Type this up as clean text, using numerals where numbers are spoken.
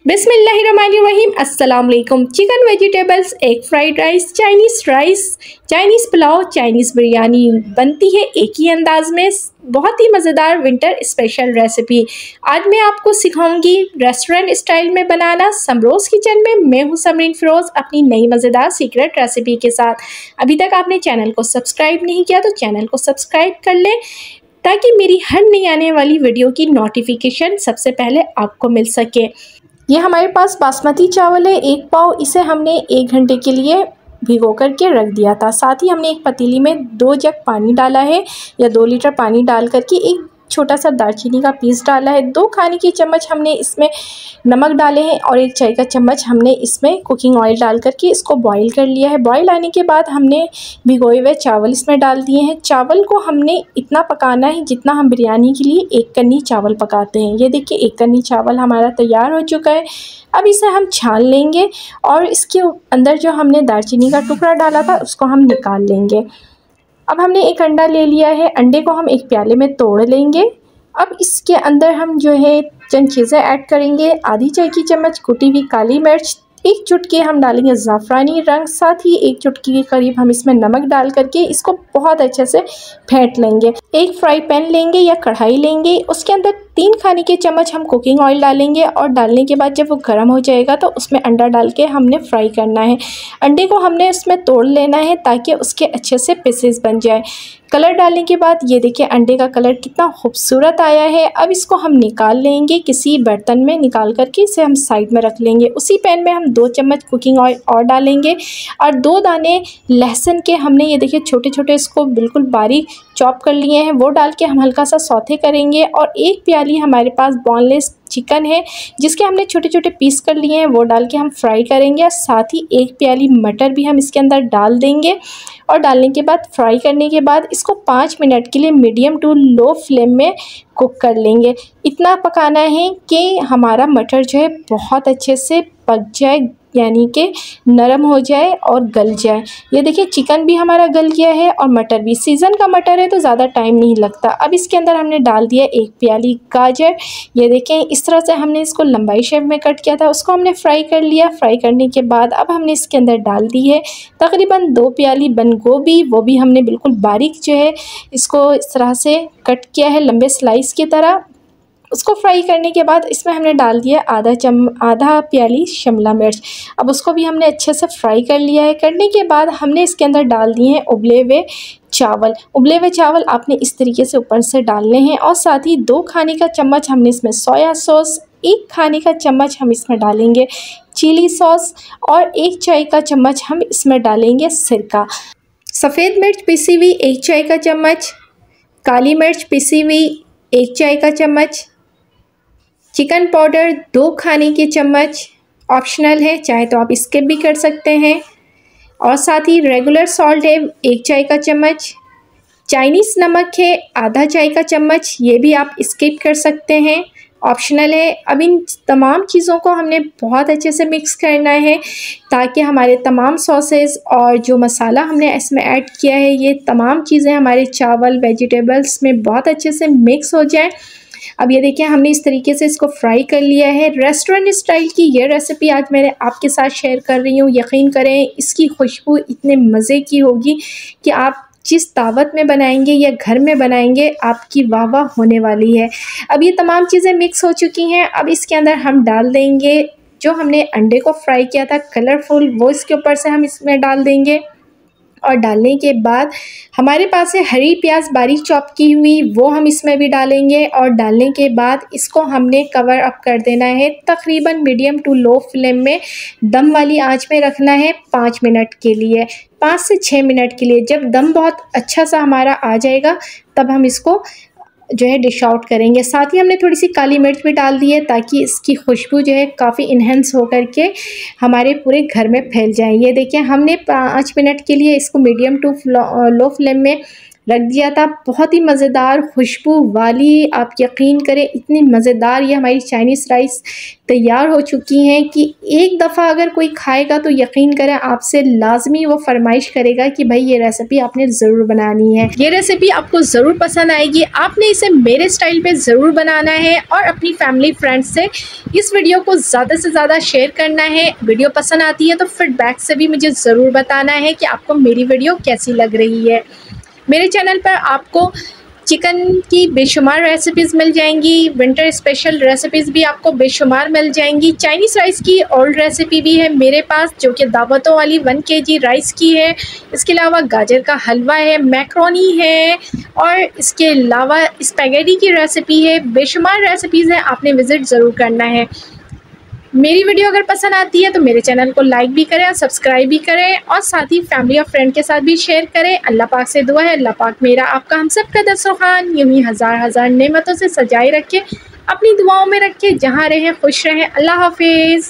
बिस्मिल्लाहिर्रहमानिर्रहीम। अस्सलाम वालेकुम। Chicken vegetables, egg fried rice, Chinese pulao, Chinese biryani बनती है एक ही अंदाज में। बहुत ही मज़ेदार विंटर स्पेशल रेसिपी आज मैं आपको सिखाऊंगी रेस्टोरेंट स्टाइल में बनाना समरोज़ किचन में। मैं हूं समरीन फ़िरोज़ अपनी नई मज़ेदार सीक्रेट रेसिपी के साथ। अभी तक आपने चैनल को सब्सक्राइब नहीं किया तो चैनल को सब्सक्राइब कर लें ताकि मेरी हर नई आने वाली वीडियो की नोटिफिकेशन सबसे पहले आपको मिल सके। ये हमारे पास बासमती चावल है 1 पाव। इसे हमने 1 घंटे के लिए भिगो करके रख दिया था। साथ ही हमने एक पतीली में 2 जग पानी डाला है या 2 लीटर पानी डाल करके एक छोटा सा दालचीनी का पीस डाला है। 2 खाने की चम्मच हमने इसमें नमक डाले हैं और 1 चाय का चम्मच हमने इसमें कुकिंग ऑयल डाल करके इसको बॉईल कर लिया है। बॉईल आने के बाद हमने भिगोए हुए चावल इसमें डाल दिए हैं। चावल को हमने इतना पकाना है जितना हम बिरयानी के लिए 1 कन्नी चावल पकाते हैं। ये देखिए 1 कन्नी चावल हमारा तैयार हो चुका है। अब इसे हम छान लेंगे और इसके अंदर जो हमने दालचीनी का टुकड़ा डाला था उसको हम निकाल लेंगे। अब हमने एक अंडा ले लिया है। अंडे को हम एक प्याले में तोड़ लेंगे। अब इसके अंदर हम जो है चंद चीज़ें ऐड करेंगे। आधी चाय की चम्मच कुटी हुई काली मिर्च, 1 चुटकी हम डालेंगे ज़ाफ़रानी रंग, साथ ही 1 चुटकी के करीब हम इसमें नमक डाल करके इसको बहुत अच्छे से फेंट लेंगे। एक फ्राई पैन लेंगे या कढ़ाई लेंगे, उसके अंदर 3 खाने के चम्मच हम कुकिंग ऑयल डालेंगे और डालने के बाद जब वो गर्म हो जाएगा तो उसमें अंडा डाल के हमने फ्राई करना है। अंडे को हमने उसमें तोड़ लेना है ताकि उसके अच्छे से पीसेस बन जाए। कलर डालने के बाद ये देखिए अंडे का कलर कितना खूबसूरत आया है। अब इसको हम निकाल लेंगे किसी बर्तन में, निकाल करके इसे हम साइड में रख लेंगे। उसी पैन में हम 2 चम्मच कुकिंग ऑयल और डालेंगे और 2 दाने लहसुन के हमने ये देखिए छोटे छोटे इसको बिल्कुल बारीक चॉप कर लिए हैं, वो डाल के हम हल्का सा सौते करेंगे। और 1 प्याली हमारे पास बोनलेस चिकन है जिसके हमने छोटे छोटे पीस कर लिए हैं, वो डाल के हम फ्राई करेंगे। साथ ही 1 प्याली मटर भी हम इसके अंदर डाल देंगे और डालने के बाद फ्राई करने के बाद इसको 5 मिनट के लिए मीडियम टू लो फ्लेम में कुक कर लेंगे। इतना पकाना है कि हमारा मटर जो है बहुत अच्छे से पक जाए, यानी कि नरम हो जाए और गल जाए। ये देखिए चिकन भी हमारा गल गया है और मटर भी। सीज़न का मटर है तो ज़्यादा टाइम नहीं लगता। अब इसके अंदर हमने डाल दिया 1 प्याली गाजर। ये देखें इस तरह से हमने इसको लंबाई शेप में कट किया था, उसको हमने फ्राई कर लिया। फ्राई करने के बाद अब हमने इसके अंदर डाल दी है तकरीबन 2 प्याली बंद गोभी, वो भी हमने बिल्कुल बारीक जो है इसको इस तरह से कट किया है लंबे स्लाइस की तरह। उसको फ्राई करने के बाद इसमें हमने डाल दिया आधा प्याली शिमला मिर्च। अब उसको भी हमने अच्छे से फ्राई कर लिया है। करने के बाद हमने इसके अंदर डाल दिए हैं उबले हुए चावल। उबले हुए चावल आपने इस तरीके से ऊपर से डालने हैं और साथ ही 2 खाने का चम्मच हमने इसमें सोया सॉस, 1 खाने का चम्मच हम इसमें डालेंगे चिली सॉस और 1 चाय का चम्मच हम इसमें डालेंगे सिरका। सफ़ेद मिर्च पिसी हुई 1 चाय का चम्मच, काली मिर्च पिसी हुई 1 चाय का चम्मच, चिकन पाउडर 2 खाने के चम्मच, ऑप्शनल है चाहे तो आप स्किप भी कर सकते हैं, और साथ ही रेगुलर सॉल्ट है 1 चाय का चम्मच, चाइनीज़ नमक है आधा चाय का चम्मच, ये भी आप स्किप कर सकते हैं, ऑप्शनल है। अब इन तमाम चीज़ों को हमने बहुत अच्छे से मिक्स करना है ताकि हमारे तमाम सॉसेस और जो मसाला हमने इसमें ऐड किया है ये तमाम चीज़ें हमारे चावल वेजिटेबल्स में बहुत अच्छे से मिक्स हो जाए। अब ये देखिए हमने इस तरीके से इसको फ्राई कर लिया है। रेस्टोरेंट स्टाइल की ये रेसिपी आज मैंने आपके साथ शेयर कर रही हूँ। यकीन करें इसकी खुशबू इतने मज़े की होगी कि आप जिस दावत में बनाएंगे या घर में बनाएंगे आपकी वाह वाह होने वाली है। अब ये तमाम चीज़ें मिक्स हो चुकी हैं। अब इसके अंदर हम डाल देंगे जो हमने अंडे को फ्राई किया था कलरफुल, वो इसके ऊपर से हम इसमें डाल देंगे। और डालने के बाद हमारे पास है हरी प्याज बारीक चॉप की हुई, वो हम इसमें भी डालेंगे। और डालने के बाद इसको हमने कवर अप कर देना है तकरीबन मीडियम टू लो फ्लेम में, दम वाली आंच में रखना है 5 मिनट के लिए, 5 से 6 मिनट के लिए। जब दम बहुत अच्छा सा हमारा आ जाएगा तब हम इसको जो है डिश आउट करेंगे। साथ ही हमने थोड़ी सी काली मिर्च भी डाल दी है ताकि इसकी खुशबू जो है काफ़ी इन्हेंस हो करके हमारे पूरे घर में फैल जाए। ये देखिए हमने 5 मिनट के लिए इसको मीडियम टू लो फ्लेम में रख दिया था। बहुत ही मज़ेदार खुशबू वाली, आप यकीन करें इतनी मज़ेदार ये हमारी चाइनीज़ राइस तैयार हो चुकी हैं कि एक दफ़ा अगर कोई खाएगा तो यकीन करें आपसे लाजमी वो फरमाइश करेगा कि भाई ये रेसिपी आपने ज़रूर बनानी है। ये रेसिपी आपको ज़रूर पसंद आएगी। आपने इसे मेरे स्टाइल पे ज़रूर बनाना है और अपनी फैमिली फ्रेंड्स से इस वीडियो को ज़्यादा से ज़्यादा शेयर करना है। वीडियो पसंद आती है तो फीडबैक से भी मुझे ज़रूर बताना है कि आपको मेरी वीडियो कैसी लग रही है। मेरे चैनल पर आपको चिकन की बेशुमार रेसिपीज़ मिल जाएंगी, विंटर स्पेशल रेसिपीज़ भी आपको बेशुमार मिल जाएंगी। चाइनीज़ राइस की ओल्ड रेसिपी भी है मेरे पास जो कि दावतों वाली 1 kg राइस की है। इसके अलावा गाजर का हलवा है, मैक्रोनी है और इसके अलावा स्पैगेटी की रेसिपी है। बेशुमार रेसिपीज़ हैं, आपने विज़िट ज़रूर करना है। मेरी वीडियो अगर पसंद आती है तो मेरे चैनल को लाइक भी करें और सब्सक्राइब भी करें और साथ ही फैमिली और फ्रेंड के साथ भी शेयर करें। अल्लाह पाक से दुआ है अल्लाह पाक मेरा आपका हम सब का दस्तरखान यूं ही हज़ार हज़ार नेमतों से सजाए रखे, अपनी दुआओं में रखे, जहाँ रहें खुश रहें। अल्लाह हाफिज़।